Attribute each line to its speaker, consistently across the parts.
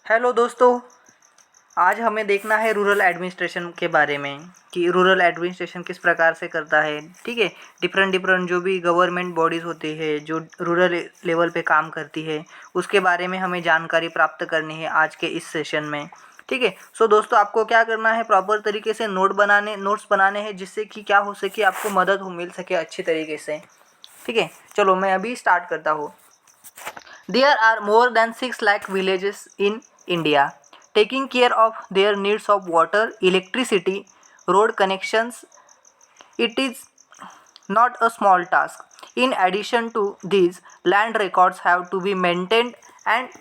Speaker 1: Hello दोस्तों। आज हमें देखना है रूरल एडमिनिस्ट्रेशन के बारे में कि रूरल एडमिनिस्ट्रेशन किस प्रकार से करता है। ठीक है, डिफरेंट डिफरेंट जो भी गवर्नमेंट बॉडीज़ होती है जो रूरल लेवल पे काम करती है उसके बारे में हमें जानकारी प्राप्त करनी है आज के इस सेशन में। ठीक है, सो दोस्तों आपको क्या करना है, प्रॉपर तरीके से नोट्स बनाने हैं जिससे कि क्या हो सके, आपको मदद मिल सके अच्छी तरीके से। ठीक है, चलो मैं अभी स्टार्ट करता हूँ। There are more than 6 lakh villages in India. Taking care of their needs of water, electricity, road connections, it is not a small task. In addition to these, land records have to be maintained and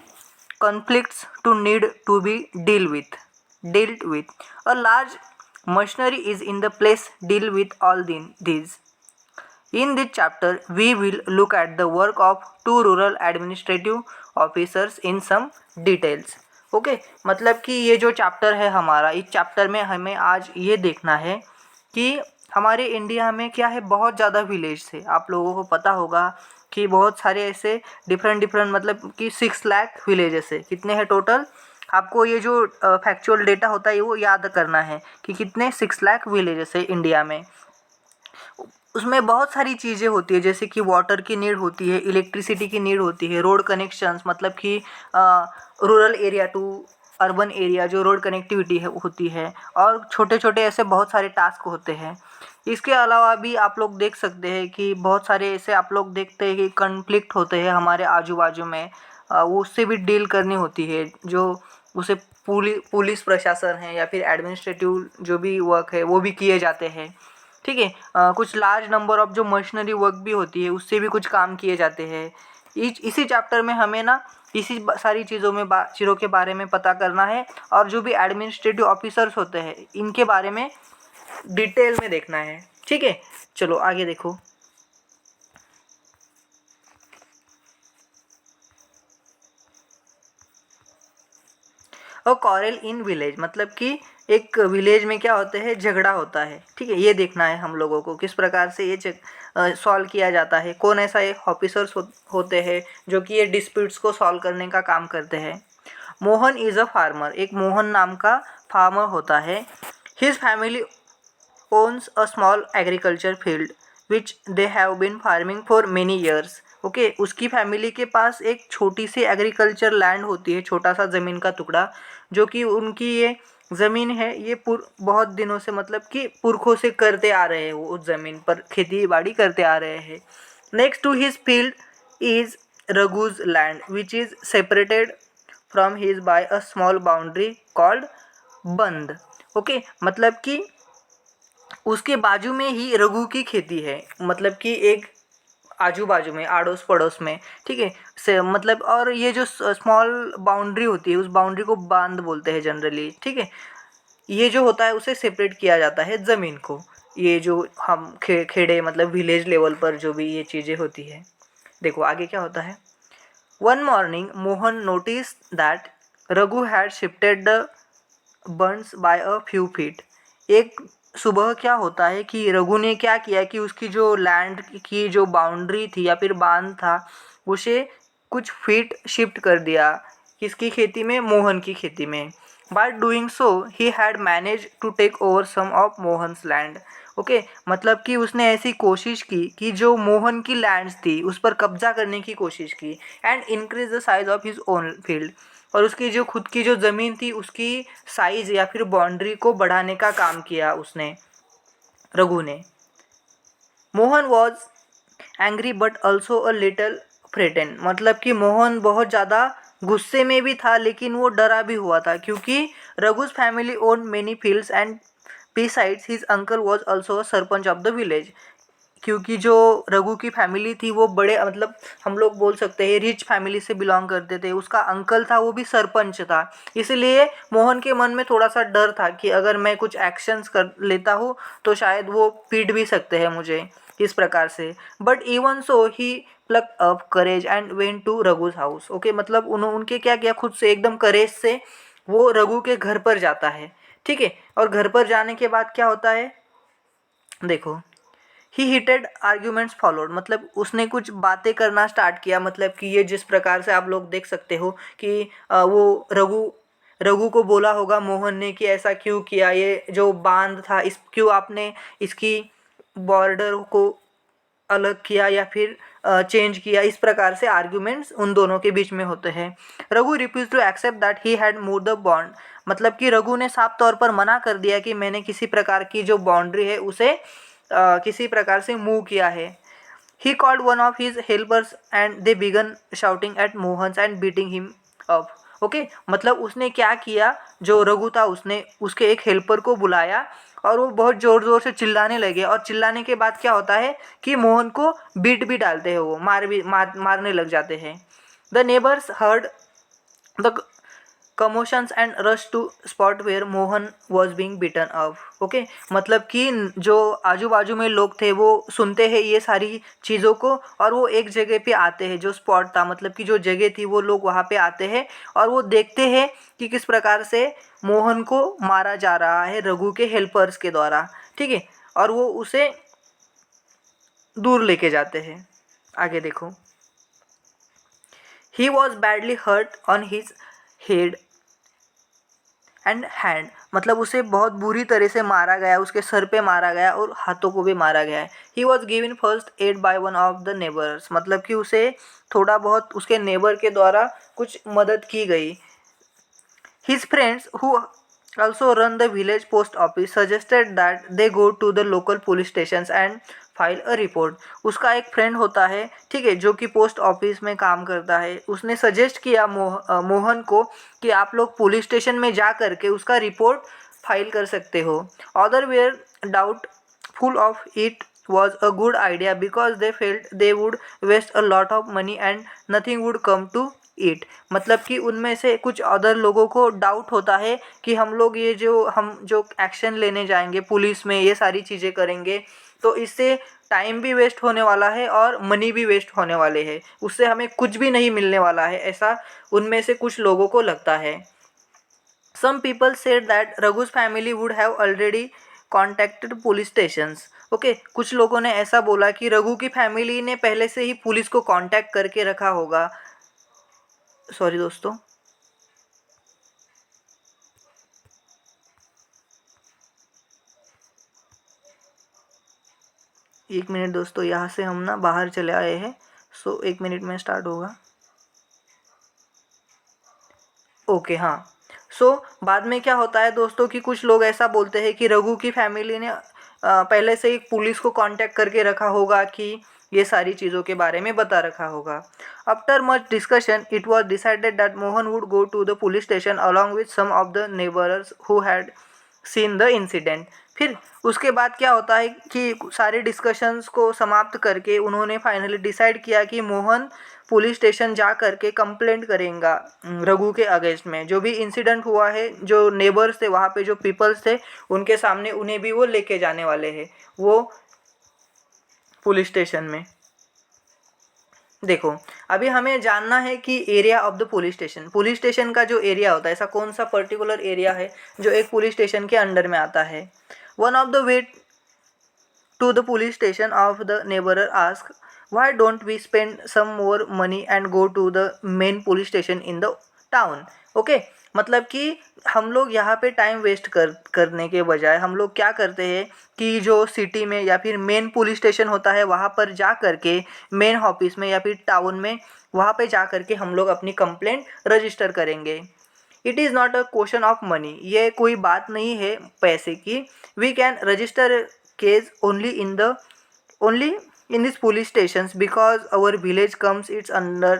Speaker 1: conflicts to need to be dealt with. A large machinery is in the place deal with all these. In this chapter, we will look at the work of two rural administrative officers in some details. Okay, मतलब कि ये जो chapter है हमारा, इस chapter में हमें आज ये देखना है कि हमारे इंडिया में क्या है, बहुत ज़्यादा विलेज थे। आप लोगों को पता होगा कि बहुत सारे ऐसे डिफरेंट मतलब कि 6 लाख विलेजेस है। कितने हैं टोटल? आपको ये जो फैक्चुअल डेटा होता है वो याद करना है कि कितने 6 लाख विलेजेस है इंडिया में। उसमें बहुत सारी चीज़ें होती है, जैसे कि वाटर की नीड होती है, इलेक्ट्रिसिटी की नीड होती है, रोड कनेक्शंस मतलब कि rural area to urban area जो रोड कनेक्टिविटी है होती है, और छोटे छोटे ऐसे बहुत सारे टास्क होते हैं। इसके अलावा भी आप लोग देख सकते हैं कि बहुत सारे ऐसे आप लोग देखते हैं कि कन्फ्लिक्ट होते हैं हमारे आजू बाजू में, वो उससे भी डील करनी होती है। जो उसे पुलिस प्रशासन है या फिर एडमिनिस्ट्रेटिव जो भी वर्क है वो भी किए जाते हैं। ठीक है, कुछ लार्ज नंबर ऑफ जो मशीनरी वर्क भी होती है उससे भी कुछ काम किए जाते हैं। इसी चैप्टर में हमें ना इसी सारी चीज़ों के बारे में पता करना है, और जो भी एडमिनिस्ट्रेटिव ऑफिसर्स होते हैं इनके बारे में डिटेल में देखना है। ठीक है, चलो आगे देखो। और कॉरेल इन विलेज मतलब कि एक विलेज में क्या होते हैं, झगड़ा होता है। ठीक है, ये देखना है हम लोगों को किस प्रकार से ये सॉल्व किया जाता है। कौन ऐसा एक ऑफिसर्स होते हैं जो कि ये डिस्प्यूट्स को सॉल्व करने का काम करते हैं। मोहन इज़ अ फार्मर, एक मोहन नाम का फार्मर होता है। His family owns a small agriculture field which they have been farming for many years. Okay, उसकी फैमिली के पास एक छोटी सी एग्रीकल्चर लैंड होती है, छोटा सा ज़मीन का टुकड़ा, जो कि उनकी ये ज़मीन है। ये बहुत दिनों से मतलब कि पुरखों से करते आ रहे हैं, वो उस ज़मीन पर खेती बाड़ी करते आ रहे हैं। Next to his field is Raghu's land which is separated from his by a small boundary called bund. Okay, मतलब कि उसके बाजू में ही रघु की खेती है, मतलब कि एक आजू बाजू में आड़ोस पड़ोस में। ठीक है, से मतलब, और ये जो स्मॉल बाउंड्री होती है उस बाउंड्री को बांध बोलते हैं जनरली। ठीक है, ये जो होता है उसे सेपरेट किया जाता है ज़मीन को। ये जो हम खेड़े मतलब विलेज लेवल पर जो भी ये चीज़ें होती है। देखो आगे क्या होता है। One morning Mohan notice that Raghu had shifted the burns by a few feet. एक सुबह क्या होता है कि रघु ने क्या किया कि उसकी जो लैंड की जो बाउंड्री थी या फिर बांध था उसे कुछ फीट शिफ्ट कर दिया। किसकी खेती में? मोहन की खेती में। By doing so he had managed to take over some of Mohan's land. Okay, मतलब कि उसने ऐसी कोशिश की कि जो मोहन की लैंड्स थी उस पर कब्जा करने की कोशिश की, and increase the size of his own field, और उसकी जो खुद की जो ज़मीन थी उसकी साइज़ या फिर बाउंड्री को बढ़ाने का काम किया उसने, रघु ने। Mohan was angry but also a little frightened, मतलब कि मोहन बहुत ज़्यादा गुस्से में भी था लेकिन वो डरा भी हुआ था, क्योंकि Raghu's family own many fields and besides his uncle was also a sarpanch of the village. क्योंकि जो रघु की फैमिली थी वो बड़े मतलब हम लोग बोल सकते हैं रिच फैमिली से बिलोंग करते थे। उसका अंकल था वो भी सरपंच था, इसलिए मोहन के मन में थोड़ा सा डर था कि अगर मैं कुछ एक्शंस कर लेता हूँ तो शायद वो पीट भी सकते हैं मुझे इस प्रकार से। But even so he pluck up courage and went to Raghu's house. Okay, मतलब उनके क्या किया, खुद से एकदम करेज से वो रघु के घर पर जाता है। ठीक है, और घर पर जाने के बाद क्या होता है देखो। ही हीटेड आर्ग्यूमेंट्स फॉलोड, मतलब उसने कुछ बातें करना स्टार्ट किया, मतलब कि ये जिस प्रकार से आप लोग देख सकते हो कि वो रघु को बोला होगा मोहन ने कि ऐसा क्यों किया, ये जो बांध था इस क्यों आपने इसकी बॉर्डर को अलग किया या फिर चेंज किया, इस प्रकार से आर्ग्यूमेंट्स उन दोनों के बीच में होते हैं। Raghu refuse to accept that he had move the bond, मतलब कि रघु ने साफ तौर पर मना कर दिया कि मैंने किसी प्रकार की जो बाउंड्री है उसे किसी प्रकार से मूव किया है। He called one of his helpers and they begin shouting at Mohan and beating him up. Okay, मतलब उसने क्या किया, जो रघु था उसने उसके एक हेल्पर को बुलाया और वो बहुत ज़ोर ज़ोर से चिल्लाने लगे, और चिल्लाने के बाद क्या होता है कि मोहन को बीट भी डालते हैं, वो मारने लग जाते हैं। The neighbours heard the commotions and rush to spot where Mohan was being beaten up. Okay, मतलब कि जो आजू बाजू में लोग थे वो सुनते हैं ये सारी चीज़ों को, और वो एक जगह पे आते हैं, जो स्पॉट था मतलब कि जो जगह थी वो लोग वहाँ पे आते हैं और वो देखते हैं कि किस प्रकार से मोहन को मारा जा रहा है रघु के हेल्पर्स के द्वारा। ठीक है, और वो उसे दूर लेके जाते हैं। आगे देखो, he was badly hurt on his head and hand, मतलब उसे बहुत बुरी तरह से मारा गया, उसके सर पे मारा गया और हाथों को भी मारा गया है। He was given first aid by one of the neighbours, मतलब कि उसे थोड़ा बहुत उसके नेबर के द्वारा कुछ मदद की गई। His friends, who also run the village post office, suggested that they go to the local police stations and file a report. उसका एक फ्रेंड होता है, ठीक है, जो कि पोस्ट ऑफिस में काम करता है, उसने सजेस्ट किया मोहन को कि आप लोग पुलिस स्टेशन में जा करके उसका रिपोर्ट फाइल कर सकते हो। Other where doubtful of it was a good idea because they felt they would waste a lot of money and nothing would come to it, मतलब कि उनमें से कुछ अदर लोगों को डाउट होता है कि हम लोग ये हम जो एक्शन लेने जाएंगे पुलिस में, ये सारी चीज़ें करेंगे तो इससे टाइम भी वेस्ट होने वाला है और मनी भी वेस्ट होने वाले हैं, उससे हमें कुछ भी नहीं मिलने वाला है, ऐसा उनमें से कुछ लोगों को लगता है। Some people said that Raghu's family would have already contacted police stations. Okay, कुछ लोगों ने ऐसा बोला कि रघु की फैमिली ने पहले से ही पुलिस को कांटेक्ट करके रखा होगा। सॉरी दोस्तों, एक मिनट दोस्तों, यहाँ से हम ना बाहर चले आए हैं, सो एक मिनट में स्टार्ट होगा। ओके, हाँ। सो बाद में क्या होता है दोस्तों कि कुछ लोग ऐसा बोलते हैं कि रघु की फैमिली ने पहले से ही पुलिस को कांटेक्ट करके रखा होगा, कि ये सारी चीज़ों के बारे में बता रखा होगा। After much discussion it was decided that Mohan would go to the police station along with some of the neighbours who had seen the incident. फिर उसके बाद क्या होता है कि सारे डिस्कशंस को समाप्त करके उन्होंने फाइनली डिसाइड किया कि मोहन पुलिस स्टेशन जा कर के कंप्लेंट करेगा रघु के अगेंस्ट में, जो भी इंसिडेंट हुआ है, जो नेबर्स थे वहाँ पे, जो पीपल्स थे, उनके सामने उन्हें भी वो लेके जाने वाले हैं वो पुलिस स्टेशन में। देखो, अभी हमें जानना है कि area of the police station का जो एरिया होता है, ऐसा कौन सा पर्टिकुलर एरिया है जो एक पुलिस स्टेशन के अंडर में आता है। One of the way to the police station of the neighbor ask, why don't we spend some more money and go to the main police station in the town। Okay, मतलब कि हम लोग यहाँ पे time waste करने के बजाय हम लोग क्या करते हैं कि जो सिटी में या फिर मेन पुलिस स्टेशन होता है वहाँ पर जा करके, मेन ऑफिस में या फिर टाउन में, वहाँ पे जा करके हम लोग अपनी कंप्लेंट रजिस्टर करेंगे। It is not a question of money, ये कोई बात नहीं है पैसे की। We can register case only in these police stations because our village comes its under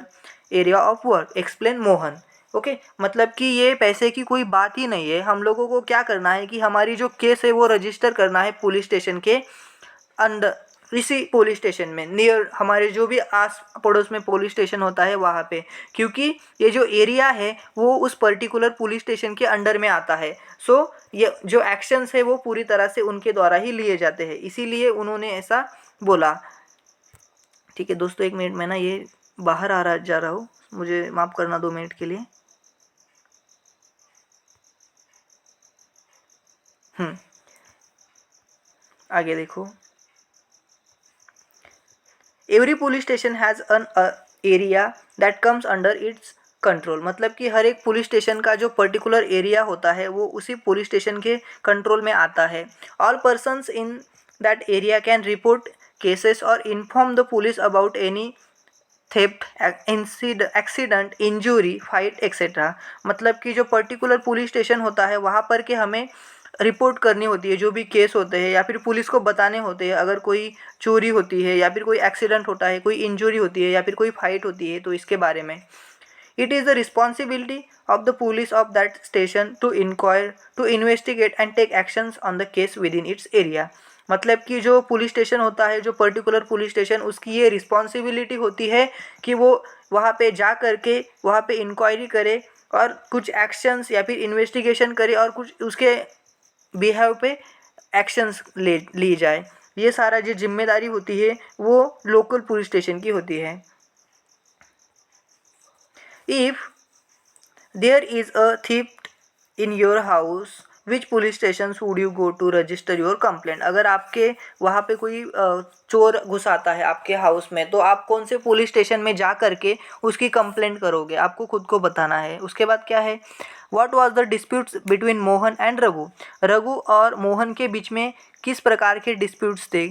Speaker 1: area of work, explain Mohan. Okay, मतलब कि ये पैसे की कोई बात ही नहीं है, हम लोगों को क्या करना है कि हमारी जो केस है वो रजिस्टर करना है पुलिस स्टेशन के अंदर, इसी पुलिस स्टेशन में नियर, हमारे जो भी आस पड़ोस में पुलिस स्टेशन होता है वहाँ पे, क्योंकि ये जो एरिया है वो उस पर्टिकुलर पुलिस स्टेशन के अंडर में आता है। सो ये जो एक्शंस है वो पूरी तरह से उनके द्वारा ही लिए जाते हैं, इसीलिए उन्होंने ऐसा बोला। ठीक है दोस्तों, एक मिनट में ना ये बाहर जा रहा हूँ, मुझे माफ़ करना 2 मिनट के लिए। आगे देखो, every police station has an area that comes under its control, मतलब कि हर एक पुलिस स्टेशन का जो पर्टिकुलर एरिया होता है वो उसी पुलिस स्टेशन के कंट्रोल में आता है. All persons in that area can report cases और inform the police about any theft, accident, injury, fight etcetera. मतलब कि जो पर्टिकुलर पुलिस स्टेशन होता है वहाँ पर के हमें रिपोर्ट करनी होती है जो भी केस होते हैं, या फिर पुलिस को बताने होते हैं अगर कोई चोरी होती है या फिर कोई एक्सीडेंट होता है, कोई इंजरी होती है या फिर कोई फाइट होती है, तो इसके बारे में. It is the responsibility of the police of that station to inquire, to investigate and take actions on the case within its area. मतलब कि जो पुलिस स्टेशन होता है, जो पर्टिकुलर पुलिस स्टेशन, उसकी ये रिस्पॉन्सिबिलिटी होती है कि वो वहाँ पे जा करके वहाँ पे इंक्वायरी करे और कुछ एक्शंस या फिर इन्वेस्टिगेशन करे और कुछ उसके बिहेव पे एक्शंस ली जाए. ये सारा जो जिम्मेदारी होती है वो लोकल पुलिस स्टेशन की होती है. If there is a theft in your house, which police stations would you go to register your complaint? अगर आपके वहाँ पे कोई चोर घुस आता है आपके हाउस में, तो आप कौन से पुलिस स्टेशन में जा करके उसकी कंप्लेंट करोगे, आपको खुद को बताना है. उसके बाद क्या है, what was the disputes between Mohan and Raghu. Raghu और मोहन के बीच में किस प्रकार के डिस्प्यूट्स थे,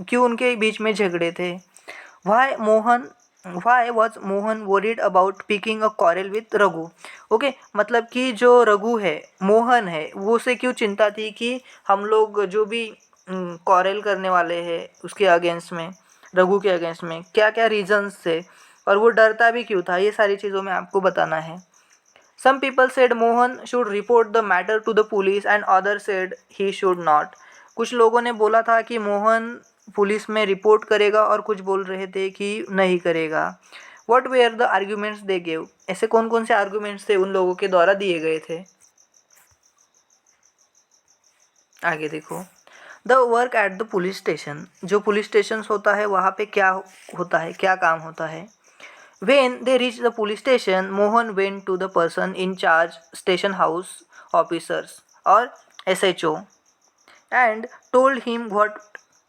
Speaker 1: क्यों उनके बीच में झगड़े थे. Why was Mohan worried about picking a quarrel with Raghu. Okay, मतलब कि जो रघु है, मोहन है, वो उसे क्यों चिंता थी कि हम लोग जो भी क्वारल करने वाले हैं उसके अगेंस्ट में, रघु के अगेंस्ट में, क्या क्या रीजंस थे और वो डरता भी क्यों था, ये सारी चीज़ों में आपको बताना है. Some people said Mohan should report the matter to the police and others said he should not. कुछ लोगों ने बोला था कि मोहन पुलिस में रिपोर्ट करेगा और कुछ बोल रहे थे कि नहीं करेगा. What were the arguments they gave? ऐसे कौन कौन से आर्गूमेंट्स थे उन लोगों के द्वारा दिए गए थे. आगे देखो. The work at the police station. जो पुलिस स्टेशन होता है वहाँ पे क्या होता है, क्या काम होता है. When they reached the police station, Mohan went to the person in charge, station house officers or SHO, and told him what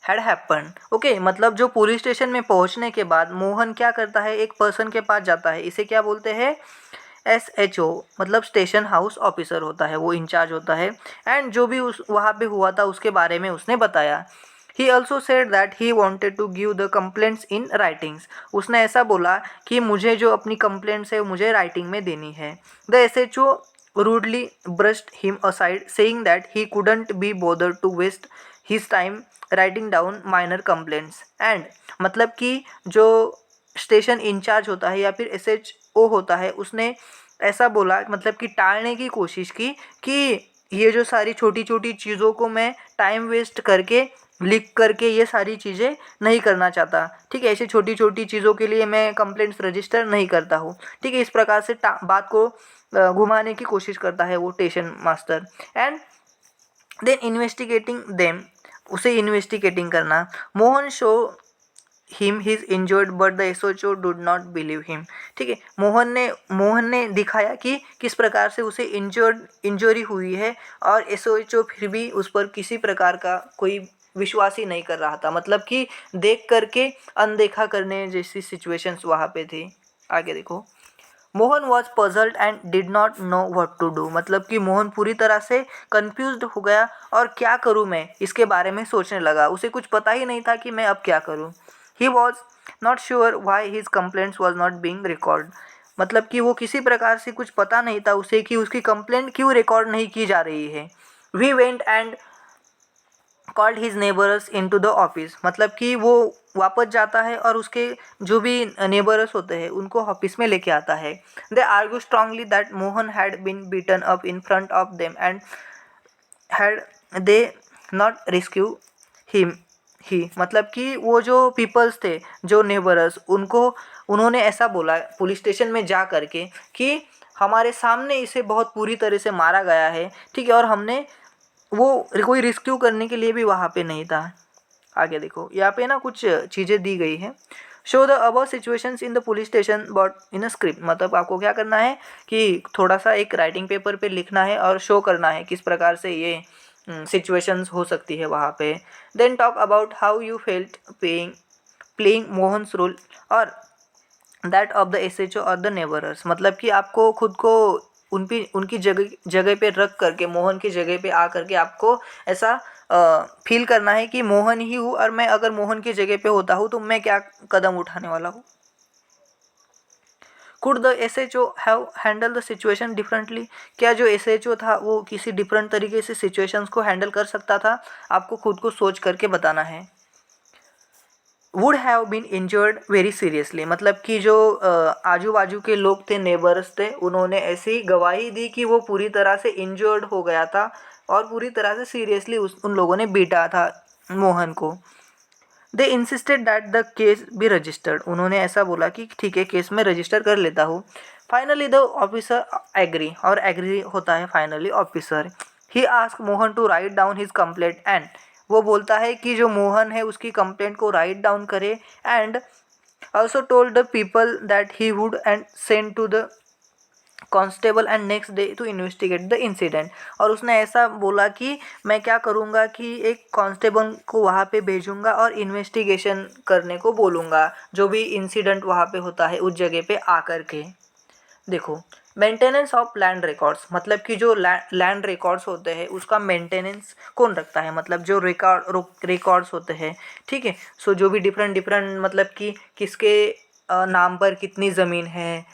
Speaker 1: had happened. Okay, मतलब जो पुलिस स्टेशन में पहुंचने के बाद मोहन क्या करता है, एक पर्सन के पास जाता है, इसे क्या बोलते हैं, SHO, मतलब स्टेशन हाउस ऑफिसर होता है, वो इंचार्ज होता है. एंड जो भी उस वहाँ पे हुआ था उसके बारे में उसने बताया. He also said that he wanted to give the complaints in writings. उसने ऐसा बोला कि मुझे जो अपनी कंप्लेंट्स है मुझे राइटिंग में देनी है. The SHO rudely brushed him aside, saying that he couldn't be bothered to waste his time writing down minor complaints. And मतलब कि जो स्टेशन इंचार्ज होता है या फिर SHO होता है, उसने ऐसा बोला, मतलब कि टालने की कोशिश की कि ये जो सारी छोटी छोटी चीज़ों को मैं टाइम वेस्ट करके लिख करके ये सारी चीज़ें नहीं करना चाहता. ठीक है, ऐसी छोटी छोटी चीज़ों के लिए मैं कंप्लेंट्स रजिस्टर नहीं करता हूँ. ठीक है, इस प्रकार से बात को घुमाने की कोशिश करता है वो station master. And then investigating them, उसे इन्वेस्टिगेटिंग करना. Mohan show him his injured but the SHO did not believe him. ठीक है, मोहन ने दिखाया कि किस प्रकार से उसे इंजरी हुई है और SHO फिर भी उस पर किसी प्रकार का कोई विश्वास ही नहीं कर रहा था. मतलब कि देख करके अनदेखा करने जैसी सिचुएशंस वहाँ पे थी. आगे देखो. Mohan was puzzled and did not know what to do. मतलब कि मोहन पूरी तरह से कंफ्यूज्ड हो गया और क्या करूँ मैं, इसके बारे में सोचने लगा. उसे कुछ पता ही नहीं था कि मैं अब क्या करूँ. He was not sure why his complaints was not being record. मतलब कि वो किसी प्रकार से कुछ पता नहीं था उसे कि उसकी कंप्लेंट क्यों रिकॉर्ड नहीं की जा रही है. We went and called his neighbours into the office. मतलब कि वो वापस जाता है और उसके जो भी नेबर्स होते हैं उनको ऑफिस में लेके आता है. They argue strongly that Mohan had been beaten up in front of them and had they not rescue him he. मतलब कि वो जो पीपल्स थे, जो नेबर्स, उन्होंने ऐसा बोला पुलिस स्टेशन में जा करके कि हमारे सामने इसे बहुत पूरी तरह से मारा गया है. ठीक है, और हमने वो कोई रेस्क्यू करने के लिए भी वहाँ पे नहीं था. आगे देखो, यहाँ पे ना कुछ चीज़ें दी गई है. Show the above situations in the police station but in a script. मतलब आपको क्या करना है कि थोड़ा सा एक राइटिंग पेपर पे लिखना है और शो करना है किस प्रकार से ये सिचुएशंस हो सकती है वहाँ पे. Then talk about how you felt paying playing Mohan's role और दैट ऑफ द SHO और द नेबरर्स। मतलब कि आपको खुद को उनकी जगह पे रख करके, मोहन की जगह पे आ करके आपको ऐसा फील करना है कि मोहन ही हूँ, और मैं अगर मोहन की जगह पे होता हूँ तो मैं क्या कदम उठाने वाला हूँ। Could the SHO have handle the situation differently? क्या जो SHO था वो किसी डिफरेंट तरीके से सिचुएशंस को हैंडल कर सकता था? आपको खुद को सोच करके बताना है। Would have been injured very seriously, मतलब कि जो आजू बाजू के लोग थे, नेबर्स थे, उन्होंने ऐसी गवाही दी कि वो पूरी तरह से इंजर्ड हो गया था और पूरी तरह से सीरियसली उन लोगों ने बीटा था मोहन को। They insisted that the case be registered, उन्होंने ऐसा बोला कि ठीक है, केस में रजिस्टर कर लेता हूँ। फाइनली द ऑफिसर एग्री, और एग्री होता है finally officer. He ask Mohan to write down his complaint and, वो बोलता है कि जो मोहन है उसकी कंप्लेंट को राइट डाउन करे, and also told the people that he would and send to the constable and next day to investigate the incident. और उसने ऐसा बोला कि मैं क्या करूँगा कि एक कांस्टेबल को वहाँ पे भेजूँगा और इन्वेस्टिगेशन करने को बोलूँगा जो भी इंसिडेंट वहाँ पे होता है उस जगह पे आकर के। देखो, मेंटेनेंस ऑफ लैंड रिकॉर्ड्स, मतलब कि जो लैंड रिकॉर्ड्स होते हैं उसका मेंटेनेंस कौन रखता है? मतलब जो रिकॉर्ड्स होते हैं, ठीक है। सो जो भी डिफरेंट मतलब कि किसके नाम पर कितनी ज़मीन है,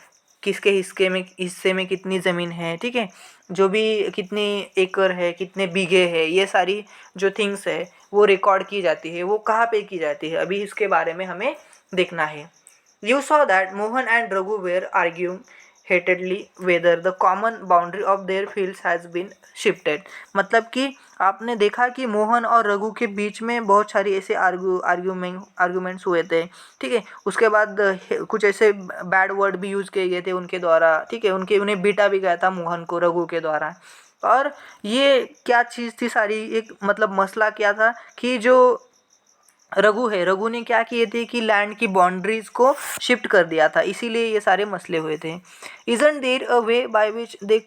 Speaker 1: किसके हिस्से में कितनी ज़मीन है, ठीक है, जो भी कितनी एकड़ है, कितने बीघे है, ये सारी जो थिंग्स है वो रिकॉर्ड की जाती है। वो कहाँ पे की जाती है, अभी इसके बारे में हमें देखना है। You saw that Mohan and Raghu were arguing heatedly whether the common boundary of their fields has been shifted। मतलब कि आपने देखा कि मोहन और रघु के बीच में बहुत सारी ऐसे आर्ग्यूमेंट्स हुए थे, ठीक है। उसके बाद कुछ ऐसे बैड वर्ड भी यूज़ किए गए थे उनके द्वारा, ठीक है। उन्हें बीटा भी गया था मोहन को रघु के द्वारा। और ये क्या चीज़ थी सारी, एक मतलब मसला क्या था कि जो रघु ने क्या किए थे कि लैंड की बाउंड्रीज को शिफ्ट कर दिया था, इसीलिए ये सारे मसले हुए थे। Isn't there a way by which they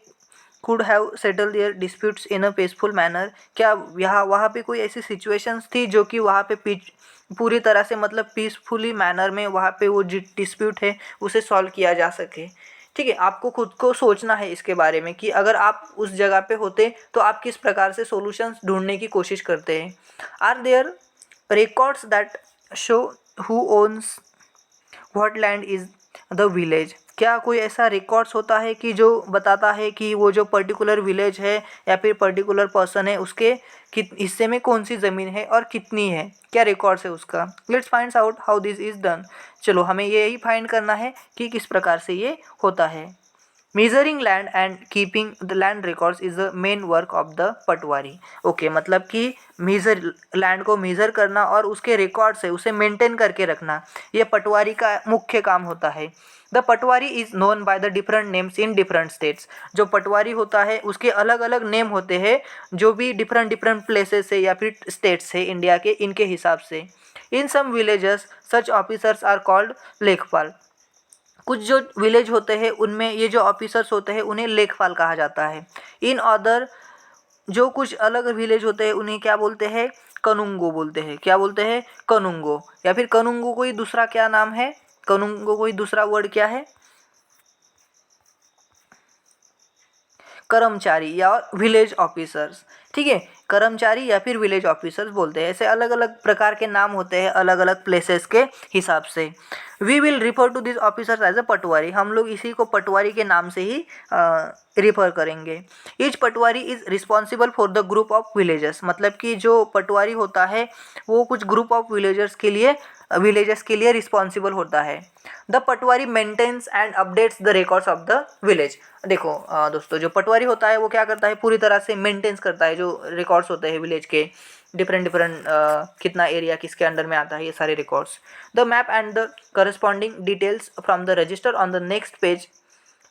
Speaker 1: could have settle their disputes in a peaceful manner? क्या यहाँ वहाँ पे कोई ऐसी सिचुएशंस थी जो कि वहाँ पे पूरी तरह से मतलब पीसफुली मैनर में वहाँ पे वो डिस्प्यूट है उसे सॉल्व किया जा सके, ठीक है। आपको खुद को सोचना है इसके बारे में कि अगर आप उस जगह पे होते तो आप किस प्रकार से सॉल्यूशंस ढूंढने की कोशिश करते हैं। Are there records that show who owns what land is the village? क्या कोई ऐसा रिकॉर्ड्स होता है कि जो बताता है कि वो जो पर्टिकुलर विलेज है या फिर पर्टिकुलर पर्सन है उसके हिस्से में कौन सी ज़मीन है और कितनी है? क्या रिकॉर्ड्स है उसका? Let's find out how this is done. चलो, हमें यही फाइंड करना है कि किस प्रकार से ये होता है। Measuring land and keeping the land records is the main work of the Patwari. Okay, मतलब कि मेजर लैंड को मेजर करना और उसके रिकॉर्ड्स है उसे मेंटेन करके रखना, ये पटवारी का मुख्य काम होता है। The Patwari is known by the different names in different states. जो पटवारी होता है उसके अलग अलग नेम होते हैं जो भी डिफरेंट प्लेसेस से या फिर स्टेट्स है इंडिया के, इनके हिसाब से। In some villages such officers are called lekhpal. कुछ जो विलेज होते हैं उनमें ये जो ऑफिसर्स होते हैं उन्हें लेखपाल कहा जाता है। इन अदर जो कुछ अलग विलेज होते हैं उन्हें क्या बोलते हैं? कनुंगो बोलते हैं। क्या बोलते हैं? कनुंगो। या फिर कनुंगो कोई दूसरा क्या नाम है? कनुंगो कोई दूसरा वर्ड क्या है? कर्मचारी या विलेज ऑफिसर्स, ठीक है। कर्मचारी या फिर विलेज ऑफिसर्स बोलते हैं। ऐसे अलग अलग प्रकार के नाम होते हैं अलग अलग प्लेसेस के हिसाब से। We will refer to this officers as a patwari. हम लोग इसी को पटवारी के नाम से ही रिफर करेंगे। Each patwari is responsible for the group of villagers. मतलब कि जो पटवारी होता है वो कुछ ग्रुप ऑफ विलेजर्स के लिए रिस्पॉन्सिबल होता है। The patwari maintains and updates the records of the village. देखो दोस्तों, जो पटवारी होता है वो क्या करता है? पूरी तरह से मेंटेन्स करता है जो रिकॉर्ड्स होते हैं विलेज के, डिफरेंट कितना एरिया किसके अंडर में आता है, ये सारे records. The map and the corresponding details from the register on the next page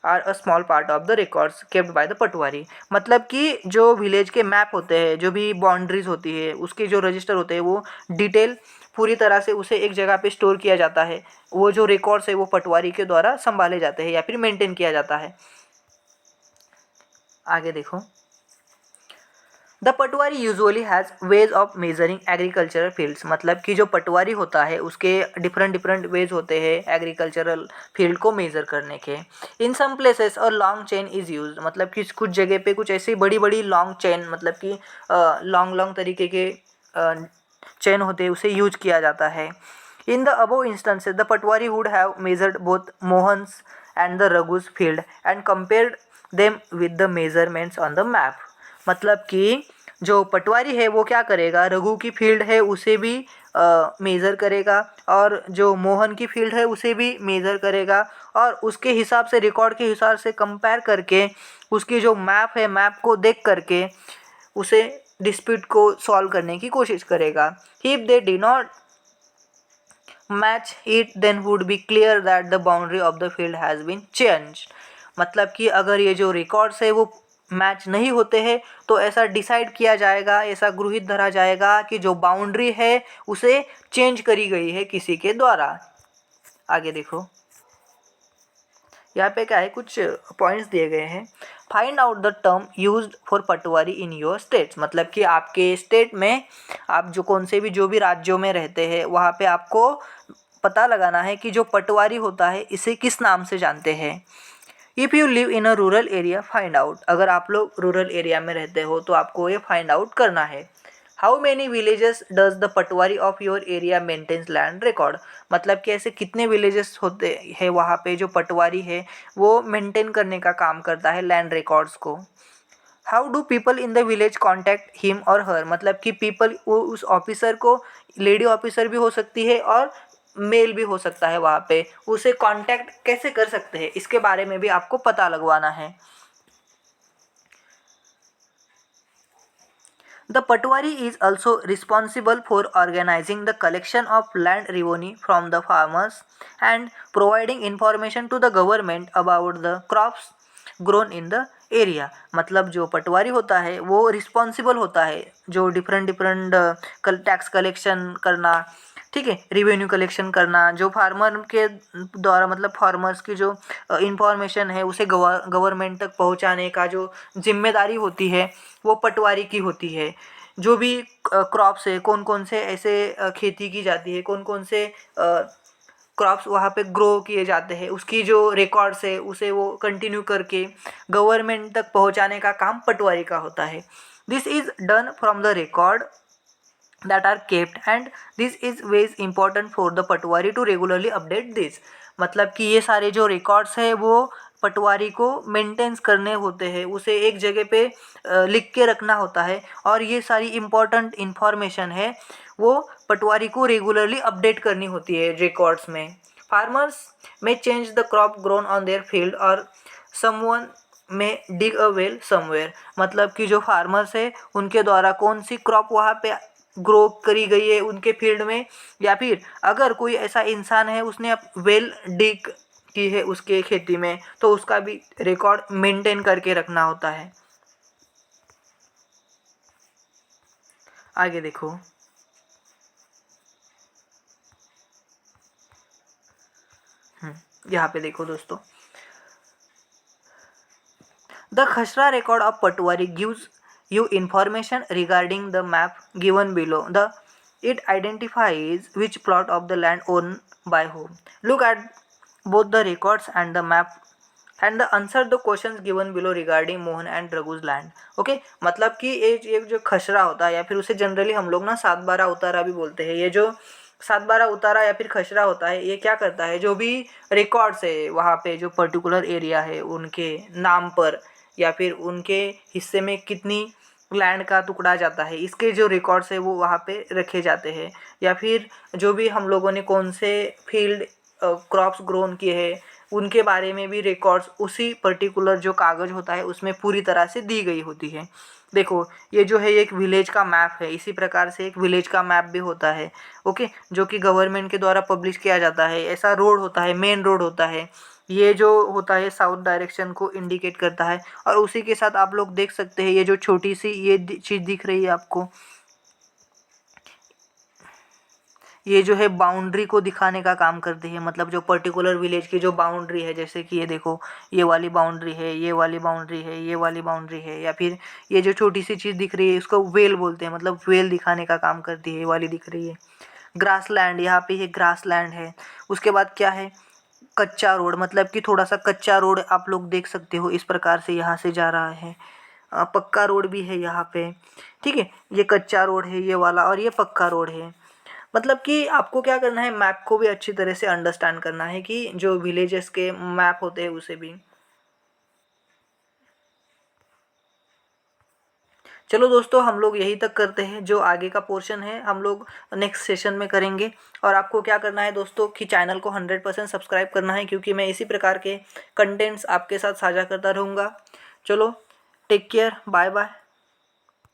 Speaker 1: are a small part of the records kept by the patwari. मतलब कि जो विलेज के मैप होते हैं, जो भी बाउंड्रीज होती है, उसके जो रजिस्टर होते हैं वो डिटेल पूरी तरह से उसे एक जगह पे स्टोर किया जाता है। वो जो रिकॉर्ड्स है वो पटवारी के द्वारा संभाले जाते हैं या फिर मेंटेन किया जाता है। आगे देखो, the Patwari usually has ways of measuring agricultural fields, मतलब कि जो पटवारी होता है उसके डिफरेंट डिफरेंट वेज होते हैं एग्रीकल्चरल फील्ड को मेज़र करने के। In some places a long chain is use, मतलब कि कुछ जगह पे कुछ ऐसी बड़ी बड़ी लॉन्ग चेन, मतलब कि लॉन्ग लॉन्ग तरीके के चेन होते हैं, उसे यूज किया जाता है। In the above instances the patwari would have measured both Mohan's and the Raghu's field and compared them with the measurements on the map, मतलब कि जो पटवारी है वो क्या करेगा, रघु की फील्ड है उसे भी मेज़र करेगा और जो मोहन की फील्ड है उसे भी मेज़र करेगा और उसके हिसाब से रिकॉर्ड के हिसाब से कंपेयर करके उसकी जो मैप है मैप को देख करके उसे डिस्प्यूट को सॉल्व करने की कोशिश करेगा। If they do not match it then would be clear that the boundary of the field has been changed, मतलब कि अगर ये जो रिकॉर्ड्स है वो मैच नहीं होते हैं तो ऐसा डिसाइड किया जाएगा, ऐसा गृहीत धरा जाएगा कि जो बाउंड्री है उसे चेंज करी गई है किसी के द्वारा। आगे देखो, यहाँ पे क्या है, कुछ पॉइंट्स दिए गए हैं। Find out the term used for Patwari in your states, मतलब कि आपके स्टेट में आप जो भी राज्यों में रहते हैं वहाँ पे आपको पता लगाना है कि जो पटवारी होता है इसे किस नाम से जानते हैं। If you live in a rural area find out, अगर आप लोग रूरल एरिया में रहते हो तो आपको ये फाइंड आउट करना है। How many villages does the patwari of your area maintains land record, मतलब कि ऐसे कितने विलेजेस होते हैं वहाँ पे जो पटवारी है वो मेंटेन करने का काम करता है लैंड रिकॉर्ड्स को। How do people in the village contact him और हर, मतलब कि पीपल उस ऑफिसर को, लेडी ऑफिसर भी हो सकती है और मेल भी हो सकता है, वहाँ पे उसे कांटेक्ट कैसे कर सकते हैं इसके बारे में भी आपको पता लगवाना है। The Patwari is also responsible for organizing the collection of land revenue from the farmers and providing information to the government about the crops grown in the area, मतलब जो पटवारी होता है वो रिस्पॉन्सिबल होता है जो डिफरेंट डिफरेंट टैक्स कलेक्शन करना, ठीक है, रिवेन्यू कलेक्शन करना, जो फार्मर के द्वारा, मतलब फार्मर्स की जो इंफॉर्मेशन है उसे गवर्नमेंट तक पहुंचाने का जो जिम्मेदारी होती है वो पटवारी की होती है। जो भी क्रॉप्स है, कौन कौन से ऐसे खेती की जाती है, कौन कौन से क्रॉप्स वहाँ पे ग्रो किए जाते हैं, उसकी जो रिकॉर्ड्स है उसे वो कंटिन्यू करके गवर्नमेंट तक पहुँचाने का काम पटवारी का होता है। This is done from the record that are kept and this is ways important for the Patwari to regularly update this, मतलब कि ये सारे जो रिकॉर्ड्स है वो पटवारी को मेंटेन्स करने होते हैं, उसे एक जगह पे लिख के रखना होता है और ये सारी इम्पोर्टेंट इन्फॉर्मेशन है वो पटवारी को रेगुलरली अपडेट करनी होती है रिकॉर्ड्स में। फार्मर्स में change the crop grown on their field और समवन में डिग अ वेल समवेयर, मतलब कि जो फार्मर्स है उनके द्वारा कौन सी क्रॉप वहाँ पे ग्रो करी गई है उनके फील्ड में, या फिर अगर कोई ऐसा इंसान है उसने वेल डिग की है उसके खेती में तो उसका भी रिकॉर्ड मेंटेन करके रखना होता है। आगे देखो, यहाँ पे देखो दोस्तों, द खसरा record of Patwari gives you information regarding the map given below. It identifies which plot of the land owned by whom. Look at both the records and the map and answer the questions given below regarding Mohan and Raghu's land. Okay, मतलब कि ये जो खसरा होता है या फिर उसे जनरली हम लोग ना 7/12 उतारा भी बोलते हैं, ये जो 7/12 उतारा या फिर खसरा होता है ये क्या करता है, जो भी रिकॉर्ड्स है वहाँ पे जो पर्टिकुलर एरिया है उनके नाम पर या फिर उनके हिस्से में कितनी लैंड का टुकड़ा जाता है इसके जो रिकॉर्ड्स है वो वहाँ पे रखे जाते हैं, या फिर जो भी हम लोगों ने कौन से फील्ड क्रॉप्स ग्रोन किए हैं उनके बारे में भी रिकॉर्ड्स उसी पर्टिकुलर जो कागज़ होता है उसमें पूरी तरह से दी गई होती है। देखो, ये जो है एक विलेज का मैप है, इसी प्रकार से एक विलेज का मैप भी होता है, ओके, जो कि गवर्नमेंट के द्वारा पब्लिश किया जाता है। ऐसा रोड होता है, मेन रोड होता है, ये जो होता है साउथ डायरेक्शन को इंडिकेट करता है और उसी के साथ आप लोग देख सकते हैं ये जो छोटी सी ये चीज़ दिख रही है आपको, ये जो है बाउंड्री को दिखाने का काम करती है, मतलब जो पर्टिकुलर विलेज की जो बाउंड्री है, जैसे कि ये देखो ये वाली बाउंड्री है, ये वाली बाउंड्री है, ये वाली बाउंड्री है, या फिर ये जो छोटी सी चीज़ दिख रही है इसको वेल बोलते हैं, मतलब वेल दिखाने का काम करती है। ये वाली दिख रही है ग्रास लैंड, यहाँ पे ये ग्रास लैंड है। उसके बाद क्या है, कच्चा रोड, मतलब कि थोड़ा सा कच्चा रोड आप लोग देख सकते हो, इस प्रकार से यहाँ से जा रहा है। पक्का रोड भी है यहाँ पे, ठीक है। ये कच्चा रोड है ये वाला, और ये पक्का रोड है। मतलब कि आपको क्या करना है, मैप को भी अच्छी तरह से अंडरस्टैंड करना है कि जो विलेजेस के मैप होते हैं उसे भी। चलो दोस्तों, हम लोग यहीं तक करते हैं, जो आगे का पोर्शन है हम लोग नेक्स्ट सेशन में करेंगे। और आपको क्या करना है दोस्तों कि चैनल को 100% सब्सक्राइब करना है, क्योंकि मैं इसी प्रकार के कंटेंट्स आपके साथ साझा करता रहूँगा। चलो, टेक केयर, बाय बाय।